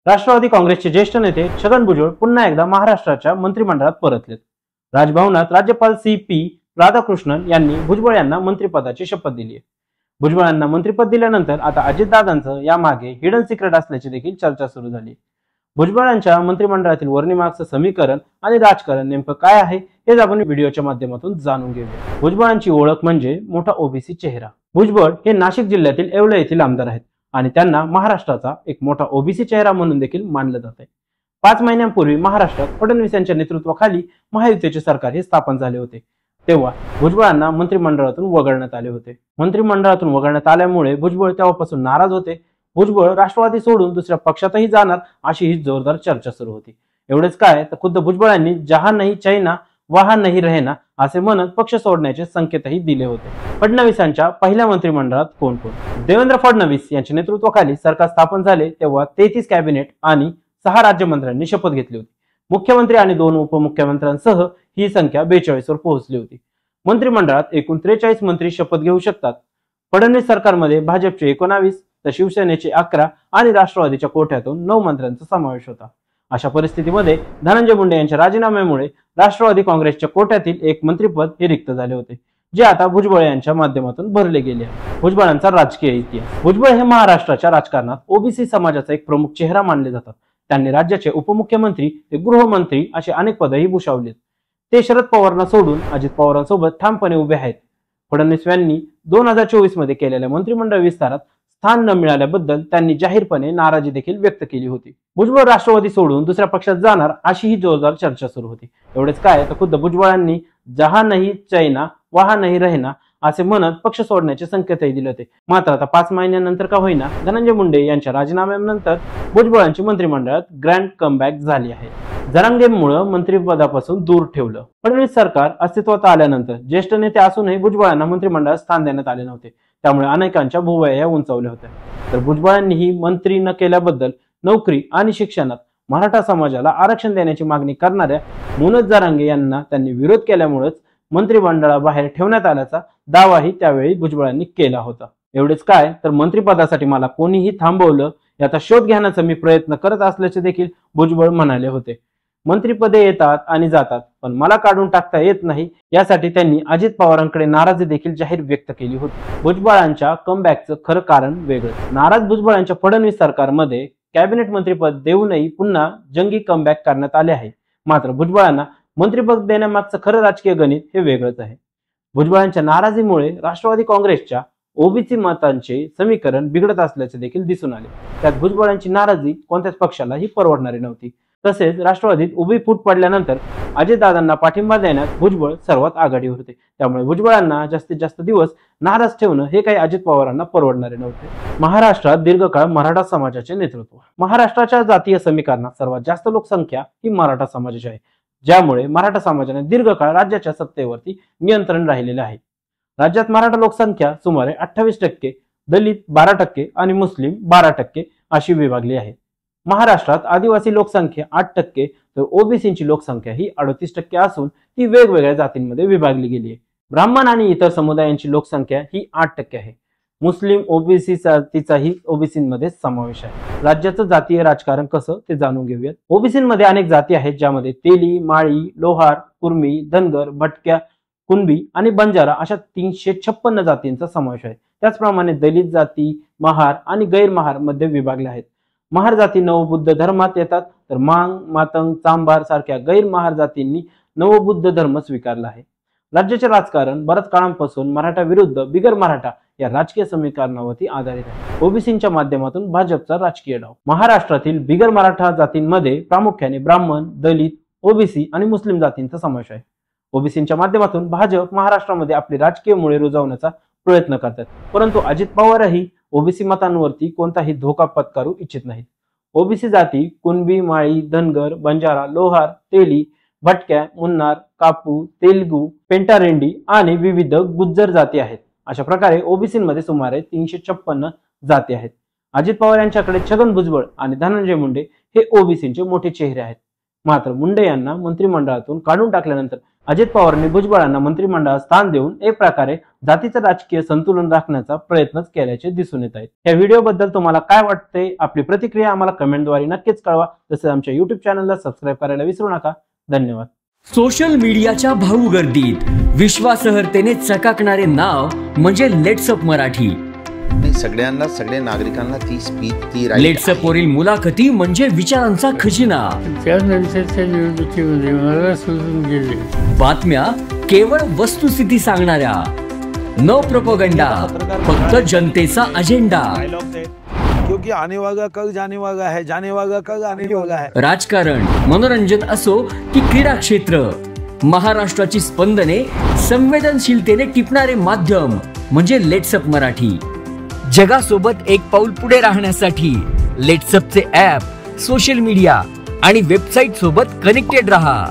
राष्ट्रवादी काँग्रेसचे ज्येष्ठ नेते छगन भुजबळ पुन्हा एकदा महाराष्ट्राच्या मंत्रिमंडळात परतलेत। राजभवनात राज्यपाल सी.पी. राधाकृष्णन यांनी भुजबळ यांना मंत्रिपदाची शपथ दिली आहे। भुजबळ यांना मंत्रिपद दिल्यानंतर आता अजितदादांचं यामागे हिडन सिक्रेट असल्याची देखील चर्चा सुरू झाली। भुजबळांच्या मंत्रिमंडळातील वर्णीमागचं समीकरण आणि राजकारण नेमकं काय आहे हेच आपण व्हिडिओच्या माध्यमातून जाणून घेऊया। भुजबळांची ओळख म्हणजे मोठा ओबीसी चेहरा। भुजबळ हे नाशिक जिल्ह्यातील येवला येथील आमदार आहेत आणि त्यांना महाराष्ट्राचा एक मोठा ओबीसी चेहरा म्हणून देखील मानलं जाते। 5 महिन्यांपूर्वी महाराष्ट्रात फडणवीस यांच्या नेतृत्वाखाली महायुतीचे सरकार हे स्थापन झाले होते। तेव्हा भुजबळांना मंत्रिमंडळातून वगळण्यात आले होते। मंत्रिमंडळातून वगळण्यात आल्यामुळे भुजबळ तेव्हापासून नाराज होते। भुजबळ राष्ट्रवादी सोडून दुसऱ्या पक्षातही जाणार अशी ही जोरदार चर्चा सुरू होती। एवढेच काय तर खुद्द भुजबळांनी जहां नहीं चाइना वहां नहीं रहना असे म्हणत पक्ष सोडण्याचे संकेतही दिले होते। फडणवीसांच्या पहिल्या मंत्रिमंडळात कोण कोण? देवेंद्र फडणवीस यांच्या नेतृत्वाखाली सरकार स्थापन झाले तेव्हा 33 कॅबिनेट आणि 6 राज्यमंत्र्यांनी शपथ घेतली होती। मुख्यमंत्री आणि 2 उपमुख्यमंत्र्यांसह ही संख्या 42 वर पोहोचली होती। मंत्रिमंडळात एकूण 43 मंत्री शपथ घेऊ शकतात। फडणवीस सरकारमध्ये भाजपचे 19 तर शिवसेनेचे 11 आणि राष्ट्रवादीच्या कोट्यातून 9 मंत्र्यांचा समावेश होता। अशा परिस्थितीमध्ये धनंजय मुंडे यांच्या राजीनाम्यामुळे राष्ट्रवादी काँग्रेसच्या कोट्यातील एक मंत्रिपद हे रिक्त झाले होते, जे आता भुजबळ यांच्या माध्यमातून भरले गेले आहे। भुजबळांचा राजकीय इतिहास। भुजबळ हे महाराष्ट्राच्या राजकारणात ओबीसी समाजाचा एक प्रमुख चेहरा मानले जातात। त्यांनी राज्याचे उपमुख्यमंत्री ते गृहमंत्री असे अनेक पदही भूषवलेत। ते शरद पवारांना सोडून अजित पवारांसोबत ठामपणे उभे आहेत। फडणवीस यांनी 2024 मध्ये केलेल्या मंत्रिमंडळ विस्तारात स्थान न मिळाल्याबद्दल त्यांनी जाहीरपणे नाराजी देखील व्यक्त केली होती। भुजबळ राष्ट्रवादी सोडून दुसऱ्या पक्षात जाणार अशी ही जोरदार चर्चा सुरू होती। एवढेच काय तर खुद्द भुजबळांनी जहां नहीं चाइना वहां नहीं रहना असे म्हणत पक्ष सोडण्याचे संकेतही दिले होते। मात्र आता 5 महिन्यांनंतर का होईना धनंजय मुंडे यांच्या राजीनाम्यानंतर भुजबळांची मंत्रिमंडळात ग्रँड कमबॅक झाली आहे। जरांगेंमुळे मंत्रिपदापासून दूर ठेवलं। फडणवीस सरकार अस्तित्वात आल्यानंतर ज्येष्ठ नेते असूनही भुजबळांना मंत्रिमंडळात स्थान देण्यात आले नव्हते, त्यामुळे अनेकांच्या भुवया उंचावल्या होत्या। तर भुजबळांनीही मंत्री न केल्याबद्दल नोकरी आणि शिक्षणात मराठा समाजाला आरक्षण देण्याची मागणी करणाऱ्या मनोज जरांगे यांना त्यांनी विरोध केल्यामुळेच मंत्रिमंडळाबाहेर ठेवण्यात आल्याचा दावाही त्यावेळी भुजबळांनी केला होता। एवढेच काय तर मंत्रिपदासाठी मला कोणीही थांबवलं याचा शोध घेण्याचा मी प्रयत्न करत असल्याचे देखील भुजबळ म्हणाले होते। मंत्रिपदे येतात आणि जातात पण मला काढून टाकता येत नाही यासाठी त्यांनी अजित पवारांकडे नाराजी देखील जाहीर व्यक्त केली होती। भुजबळांच्या कमबॅकचं खरं कारण वेगळं। नाराज भुजबळांच्या फडणवीस सरकारमध्ये कॅबिनेट मंत्रिपद देऊनही पुन्हा जंगी कमबॅक करण्यात आले आहे। मात्र भुजबळांना मंत्रिपद देण्यामागचं खरं राजकीय गणित हे वेगळंच आहे। भुजबळांच्या नाराजीमुळे राष्ट्रवादी काँग्रेसच्या ओबीसी मतांचे समीकरण बिघडत असल्याचे देखील दिसून आले। त्यात भुजबळांची नाराजी कोणत्याच पक्षालाही परवडणारी नव्हती। तसेच राष्ट्रवादीत उभी फूट पडल्यानंतर अजितदादांना पाठिंबा देण्यात भुजबळ सर्वात आघाडीवर होते, त्यामुळे भुजबळांना जास्तीत जास्त दिवस नाराज ठेवणं हे काही अजित पवारांना परवडणारे नव्हते। महाराष्ट्रात दीर्घकाळ मराठा समाजाचे नेतृत्व। महाराष्ट्राच्या जातीय समीकरणात सर्वात जास्त लोकसंख्या ही मराठा समाजाची आहे, ज्यामुळे मराठा समाजाने दीर्घकाळ राज्याच्या सत्तेवरती नियंत्रण राहिलेले आहे। राज्यात मराठा लोकसंख्या सुमारे 28%, दलित 12% आणि मुस्लिम 12% अशी विभागली आहे। महाराष्ट्रात आदिवासी लोकसंख्या 8% तर ओबीसींची लोकसंख्या ही 38% असून ती वेगवेगळ्या जातींमध्ये विभागली गेली आहे। ब्राह्मण आणि इतर समुदायांची लोकसंख्या ही 8% आहे। मुस्लिम ओबीसी जातीचाही ओबीसींमध्ये समावेश आहे। राज्याचं जातीय राजकारण कसं ते जाणून घेऊयात। ओबीसींमध्ये अनेक जाती आहेत, ज्यामध्ये तेली, माळी, लोहार, कुर्मी, धनगर, भटक्या, कुणबी आणि बंजारा अशा 356 जातींचा समावेश आहे। त्याचप्रमाणे दलित जाती महार आणि गैरमहार मध्ये विभागल्या आहेत। महार जाती नवबुद्ध धर्मात येतात, तर मांग, मातंग, चांभार सारख्या गैरमहार जातींनी नवबुद्ध धर्म स्वीकारला आहे। राज्याचे राजकारण बऱ्याच काळापासून मराठा विरुद्ध बिगर मराठा या राजकीय समीकरणावरती आधारित आहे। ओबीसींच्या माध्यमातून भाजपचा राजकीय डाव। महाराष्ट्रातील बिगर मराठा जातींमध्ये प्रामुख्याने ब्राह्मण, दलित, ओबीसी आणि मुस्लिम जातींचा समावेश आहे। ओबीसींच्या माध्यमातून भाजप महाराष्ट्रामध्ये आपली राजकीय मुळे रुजवण्याचा प्रयत्न करतात, परंतु अजित पवारही ओबीसी मतांवरती कोणताही धोका पत्करू इच्छित नाहीत। ओबीसी जाती कुणबी, माळी, धनगर, बंजारा, लोहार, तेली, भटक्या, मुन्नार, कापू, तेलगू, पेंटारेंडी आणि विविध गुज्जर जाती आहेत। अशा प्रकारे ओबीसींमध्ये सुमारे 356 जाती आहेत। अजित पवार यांच्याकडे छगन भुजबळ आणि धनंजय मुंडे हे ओबीसींचे मोठे चेहरे आहेत। मात्र मुंडे यांना मंत्रिमंडळातून काढून टाकल्यानंतर अजित पवारांनी भुजबळांना मंत्रिमंडळात स्थान देऊन एक प्रकारे जातीचं राजकीय संतुलन राखण्याचा प्रयत्नच केल्याचे दिसून येत आहेत। या व्हिडिओबद्दल तुम्हाला काय वाटते, आपली प्रतिक्रिया आम्हाला कमेंटद्वारे नक्कीच कळवा। तसेच आमच्या YouTube चॅनलला सबस्क्राईब करायला विसरू नका। धन्यवाद। सोशल मीडियाच्या भाऊ गर्दीत विश्वासार्हतेने चकाकणारे नाव म्हणजे लेट्सअप मराठी। सगळ्यांना, सगळ्या नागरिकांना ती स्पीच, ती लेट्सअप वरील मुलाखती म्हणजे विचारांचा खजिना। त्यानंतरच्या निवडणुकीमध्ये मला सोडून गेले। बातम्या केवळ वस्तुस्थिती सांगणाऱ्या, न प्रोपगंडा, फक्त जनतेचा अजेंडा। क्योंकि आने वाला कल जाने वाला है, जाने वाला कल आने वाला है। राजकारण, मनोरंजन असो की क्रीडा क्षेत्र, महाराष्ट्राची स्पंदने संवेदनशीलतेने टिपणारे माध्यम म्हणजे लेट्सअप मराठी। जगासोबत एक पाऊल पुढे राहण्यासाठी लेट्सअपचे ॲप, सोशल मीडिया आणि वेबसाईट सोबत कनेक्टेड रहा।